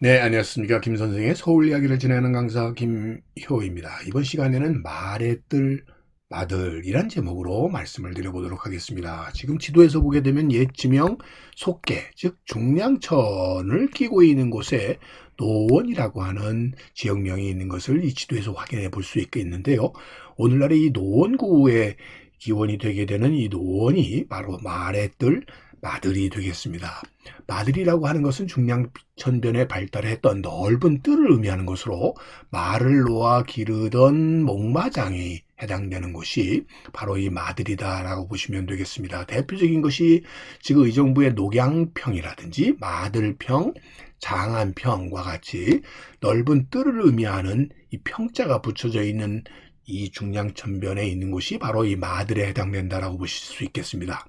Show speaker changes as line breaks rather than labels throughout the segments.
네, 안녕하십니까. 김 선생의 서울 이야기를 진행하는 강사 김효입니다. 이번 시간에는 말의 뜰, 마들이란 제목으로 말씀을 드려보도록 하겠습니다. 지금 지도에서 보게 되면 옛 지명 속계, 즉 중량천을 끼고 있는 곳에 노원이라고 하는 지역명이 있는 것을 이 지도에서 확인해 볼 수 있겠는데요. 오늘날의 이 노원구의 기원이 되게 되는 이 노원이 바로 말의 뜰, 마들이 되겠습니다. 마들이라고 하는 것은 중량천변에 발달했던 넓은 뜰을 의미하는 것으로 말을 놓아 기르던 목마장이 해당되는 곳이 바로 이 마들이다라고 보시면 되겠습니다. 대표적인 것이 지금 의정부의 녹양평이라든지 마들평, 장안평과 같이 넓은 뜰을 의미하는 이 평자가 붙여져 있는 이 중량천변에 있는 곳이 바로 이 마들에 해당된다라고 보실 수 있겠습니다.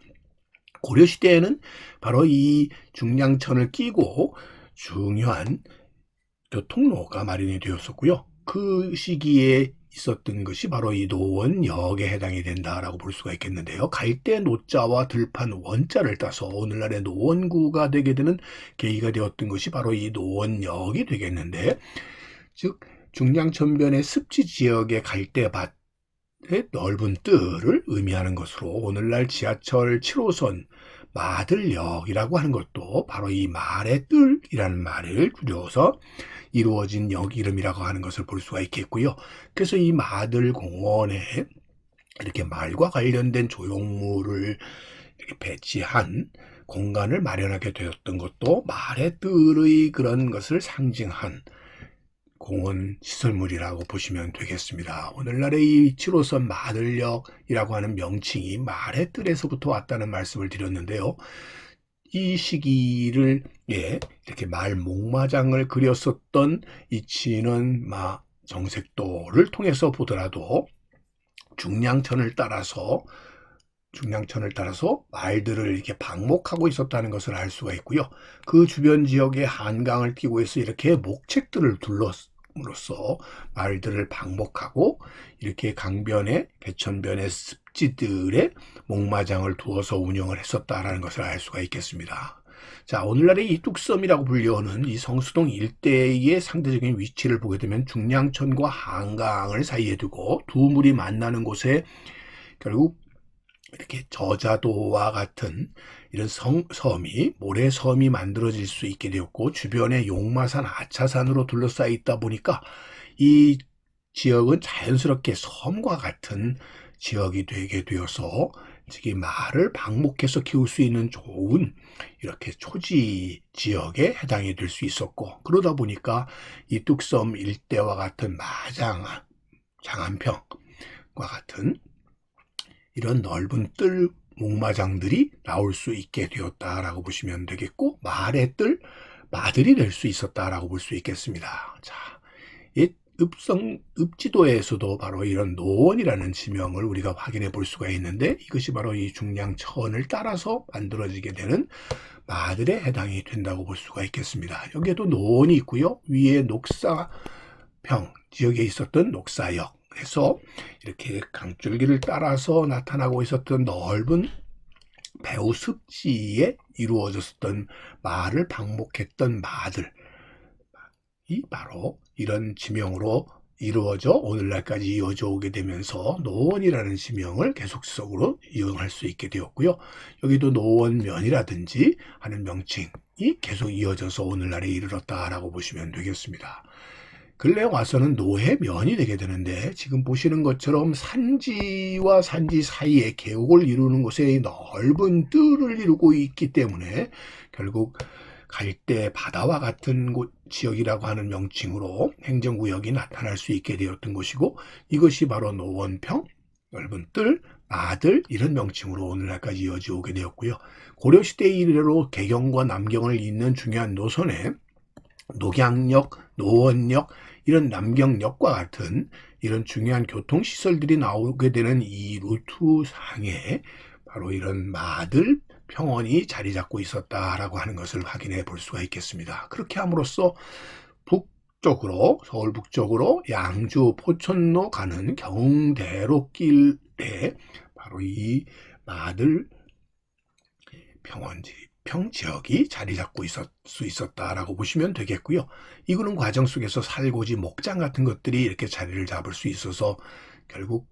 고려시대에는 바로 이 중량천을 끼고 중요한 교통로가 마련이 되었었고요. 그 시기에 있었던 것이 바로 이 노원역에 해당이 된다라고 볼 수가 있겠는데요. 갈대 노자와 들판 원자를 따서 오늘날의 노원구가 되게 되는 계기가 되었던 것이 바로 이 노원역이 되겠는데, 즉 중량천변의 습지 지역의 갈대밭 넓은 뜰을 의미하는 것으로 오늘날 지하철 7호선 마들역이라고 하는 것도 바로 이 말의 뜰이라는 말을 줄여서 이루어진 역 이름이라고 하는 것을 볼 수가 있겠고요. 그래서 이 마들공원에 이렇게 말과 관련된 조형물을 이렇게 배치한 공간을 마련하게 되었던 것도 말의 뜰의 그런 것을 상징한 공원 시설물이라고 보시면 되겠습니다. 오늘날의 이 7호선 마들역이라고 하는 명칭이 말의 뜰에서부터 왔다는 말씀을 드렸는데요. 이 시기를 이렇게 말 목마장을 그렸었던 이치는 정색도를 통해서 보더라도 중량천을 따라서 말들을 이렇게 방목하고 있었다는 것을 알 수가 있고요. 그 주변 지역에 한강을 끼고 해서 이렇게 목책들을 둘러서 말들을 방목하고 이렇게 강변에 개천변의 습지들의 목마장을 두어서 운영을 했었다라는 것을 알 수가 있겠습니다. 자, 오늘날의 이 뚝섬이라고 불리우는 이 성수동 일대의 상대적인 위치를 보게 되면 중량천과 한강을 사이에 두고 두 물이 만나는 곳에 결국 이렇게 저자도와 같은 이런 섬이 모래섬이 만들어질 수 있게 되었고, 주변에 용마산, 아차산으로 둘러싸여 있다 보니까 이 지역은 자연스럽게 섬과 같은 지역이 되게 되어서 이 말을 방목해서 키울 수 있는 좋은 이렇게 초지 지역에 해당이 될 수 있었고, 그러다 보니까 이 뚝섬 일대와 같은 마장, 장안평과 같은 이런 넓은 뜰 목마장들이 나올 수 있게 되었다라고 보시면 되겠고, 말의 뜰, 마들이 될 수 있었다라고 볼 수 있겠습니다. 자, 이 읍지도에서도 바로 이런 노원이라는 지명을 우리가 확인해 볼 수가 있는데, 이것이 바로 이 중량천을 따라서 만들어지게 되는 마들에 해당이 된다고 볼 수가 있겠습니다. 여기에도 노원이 있고요. 위에 녹사평 지역에 있었던 녹사역, 해서 이렇게 강줄기를 따라서 나타나고 있었던 넓은 배후 습지에 이루어졌던 말을 방목했던 마들이 바로 이런 지명으로 이루어져 오늘날까지 이어져 오게 되면서 노원이라는 지명을 계속적으로 이용할 수 있게 되었고요. 여기도 노원면이라든지 하는 명칭이 계속 이어져서 오늘날에 이르렀다라고 보시면 되겠습니다. 근래 와서는 노해면이 되게 되는데, 지금 보시는 것처럼 산지와 산지 사이에 계곡을 이루는 곳에 넓은 뜰을 이루고 있기 때문에 결국 갈대 바다와 같은 지역이라고 하는 명칭으로 행정구역이 나타날 수 있게 되었던 것이고, 이것이 바로 노원평, 넓은 뜰, 마들 이런 명칭으로 오늘날까지 이어져 오게 되었고요. 고려시대 이래로 개경과 남경을 잇는 중요한 노선에 녹양역, 노원역, 이런 남경역과 같은 이런 중요한 교통시설들이 나오게 되는 이 루트상에 바로 이런 마들 평원이 자리 잡고 있었다라고 하는 것을 확인해 볼 수가 있겠습니다. 그렇게 함으로써 북쪽으로, 서울 북쪽으로 양주 포천로 가는 경대로길에 바로 이 마들 평원지 평 지역이 자리 잡고 수 있었다라고 보시면 되겠고요. 이거는 과정 속에서 살고지 목장 같은 것들이 이렇게 자리를 잡을 수 있어서 결국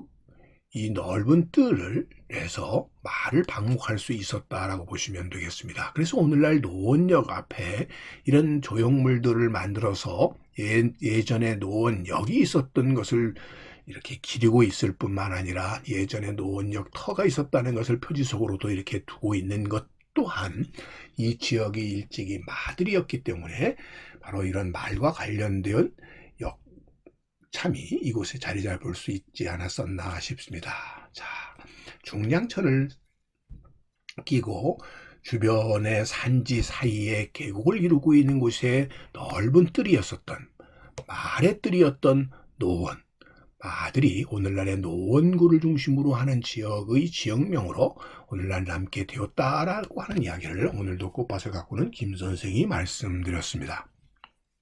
이 넓은 뜰에서 말을 방목할 수 있었다라고 보시면 되겠습니다. 그래서 오늘날 노원역 앞에 이런 조형물들을 만들어서 예전에 노원역이 있었던 것을 이렇게 기리고 있을 뿐만 아니라 예전에 노원역 터가 있었다는 것을 표지석으로도 이렇게 두고 있는 것 또한 이 지역이 일찍이 마들이었기 때문에 바로 이런 말과 관련된 참이 이곳에 자리 잡을 수 있지 않았었나 싶습니다. 자, 중량천을 끼고 주변의 산지 사이에 계곡을 이루고 있는 곳에 넓은 뜰이었었던 말의 뜰이었던 노원. 마들이 오늘날의 노원구를 중심으로 하는 지역의 지역명으로 오늘날 남게 되었다라고 하는 이야기를 오늘도 꽃밭을 가꾸는 김 선생이 말씀드렸습니다.